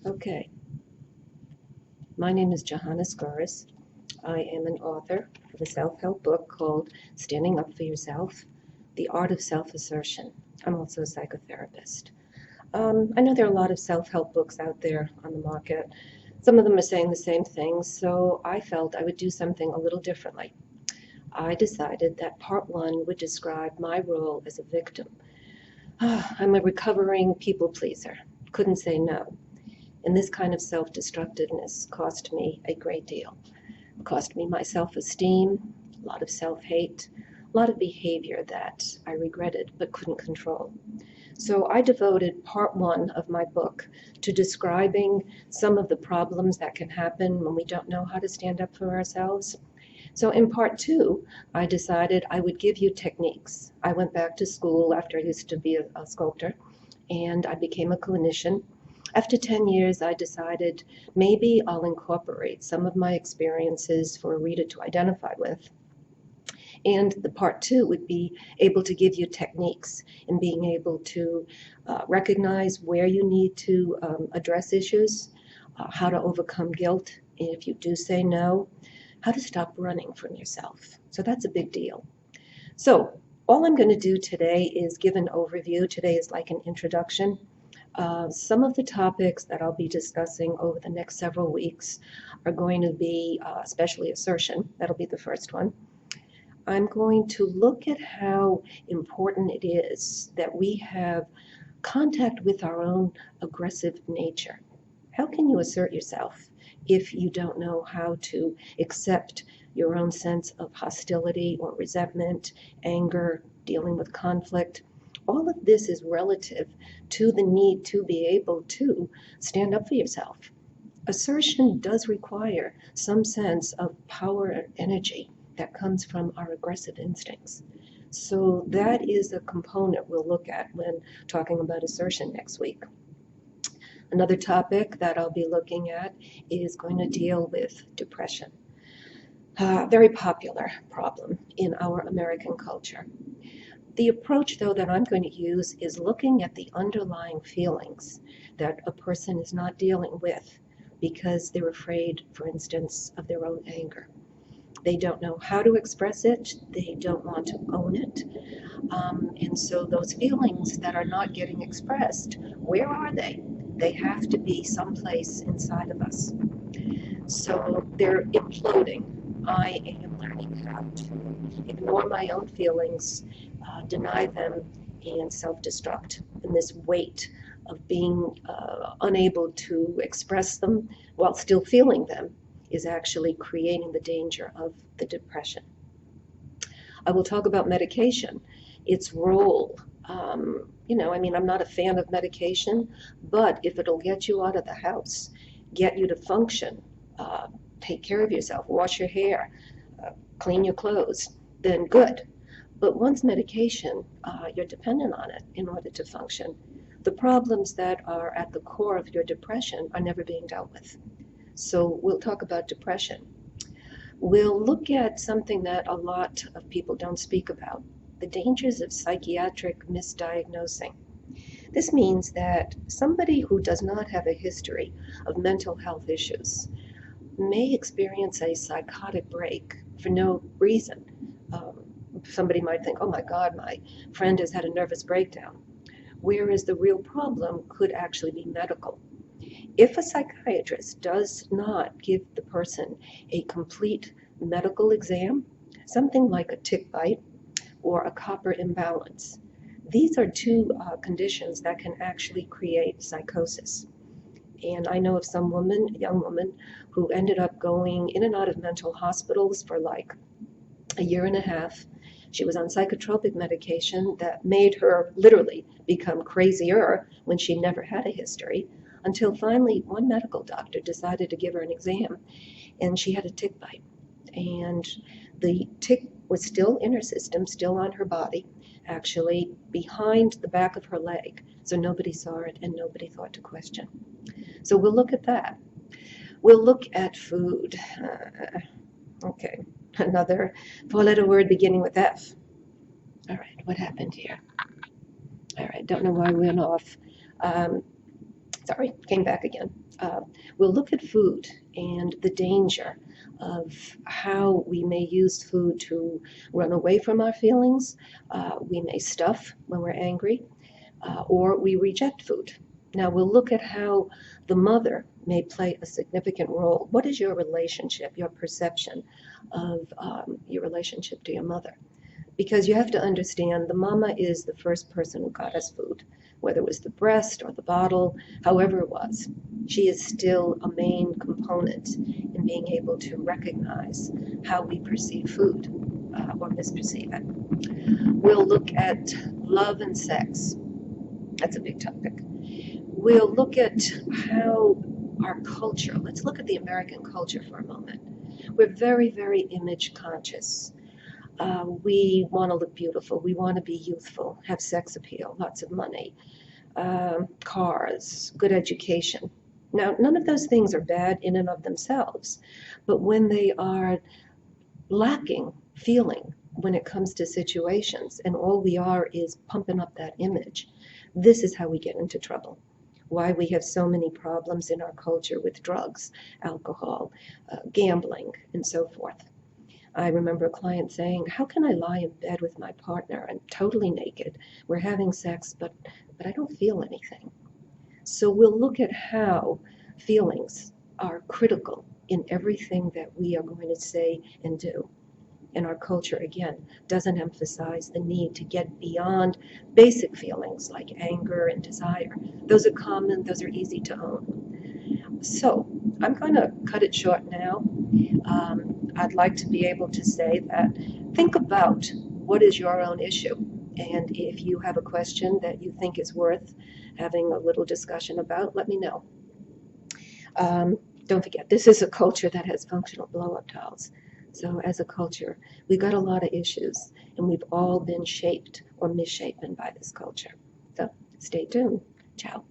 Okay, my name is Johanna Skouras. I am an author of a self-help book called Standing Up for Yourself, The Art of Self-Assertion. I'm also a psychotherapist. I know there are a lot of self-help books out there on the market. Some of them are saying the same things, so I felt I would do something a little differently. I decided that part one would describe my role as a victim. I'm a recovering people pleaser, couldn't say no. And this kind of self-destructiveness cost me a great deal. It cost me my self-esteem, a lot of self-hate, a lot of behavior that I regretted but couldn't control. So I devoted part one of my book to describing some of the problems that can happen when we don't know how to stand up for ourselves. So in part two, I decided I would give you techniques. I went back to school after I used to be a sculptor, and I became a clinician. After 10 years, I decided maybe I'll incorporate some of my experiences for a reader to identify with. And the part two would be able to give you techniques in being able to recognize where you need to address issues, how to overcome guilt if you do say no, how to stop running from yourself. So that's a big deal. So all I'm going to do today is give an overview. Today is like an introduction. Some of the topics that I'll be discussing over the next several weeks are going to be especially assertion. That'll be the first one. I'm going to look at how important it is that we have contact with our own aggressive nature. How can you assert yourself if you don't know how to accept your own sense of hostility or resentment, anger, dealing with conflict? All of this is relative to the need to be able to stand up for yourself. Assertion does require some sense of power and energy that comes from our aggressive instincts. So that is a component we'll look at when talking about assertion next week. Another topic that I'll be looking at is going to deal with depression. Very popular problem in our American culture. The approach, though, that I'm going to use is looking at the underlying feelings that a person is not dealing with because they're afraid, for instance, of their own anger. They don't know how to express it. They don't want to own it. And so those feelings that are not getting expressed, where are they? They have to be someplace inside of us. So they're imploding. I am learning how to ignore my own feelings, deny them, and self-destruct. And this weight of being unable to express them while still feeling them is actually creating the danger of the depression. I will talk about medication, its role. I'm not a fan of medication, but if it'll get you out of the house, get you to function, take care of yourself, wash your hair, clean your clothes, then good. But once medication, you're dependent on it in order to function. The problems that are at the core of your depression are never being dealt with. So we'll talk about depression. We'll look at something that a lot of people don't speak about, the dangers of psychiatric misdiagnosing. This means that somebody who does not have a history of mental health issues may experience a psychotic break for no reason. Somebody might think, oh my God, my friend has had a nervous breakdown, whereas the real problem could actually be medical. If a psychiatrist does not give the person a complete medical exam, something like a tick bite or a copper imbalance, these are two conditions that can actually create psychosis. And I know of some woman, a young woman, who ended up going in and out of mental hospitals for like a year and a half. She was on psychotropic medication that made her literally become crazier when she never had a history, until finally one medical doctor decided to give her an exam, and she had a tick bite. And the tick was still in her system, still on her body, actually behind the back of her leg. So nobody saw it and nobody thought to question. So we'll look at that. We'll look at food. Okay, another four-letter word beginning with F. All right, what happened here? All right, don't know why we went off. Sorry, came back again. We'll look at food and the danger of how we may use food to run away from our feelings. We may stuff when we're angry, or we reject food. Now we'll look at how the mother may play a significant role. What is your relationship, your perception of your relationship to your mother? Because you have to understand the mama is the first person who got us food, whether it was the breast or the bottle, however it was. She is still a main component in being able to recognize how we perceive food or misperceive it. We'll look at love and sex. That's a big topic. We'll look at how our culture, let's look at the American culture for a moment. We're very, very image conscious. We want to look beautiful. We want to be youthful, have sex appeal, lots of money, cars, good education. Now, none of those things are bad in and of themselves, but when they are lacking feeling when it comes to situations and all we are is pumping up that image, this is how we get into trouble. Why we have so many problems in our culture with drugs, alcohol, gambling, and so forth. I remember a client saying, how can I lie in bed with my partner? I'm totally naked. We're having sex, but I don't feel anything. So we'll look at how feelings are critical in everything that we are going to say and do. And our culture, again, doesn't emphasize the need to get beyond basic feelings like anger and desire. Those are common, those are easy to own. So I'm going to cut it short now. I'd like to be able to say that think about what is your own issue. And if you have a question that you think is worth having a little discussion about, let me know. Don't forget, this is a culture that has functional blow-up dolls. So as a culture, we've got a lot of issues, and we've all been shaped or misshapen by this culture. So stay tuned. Ciao.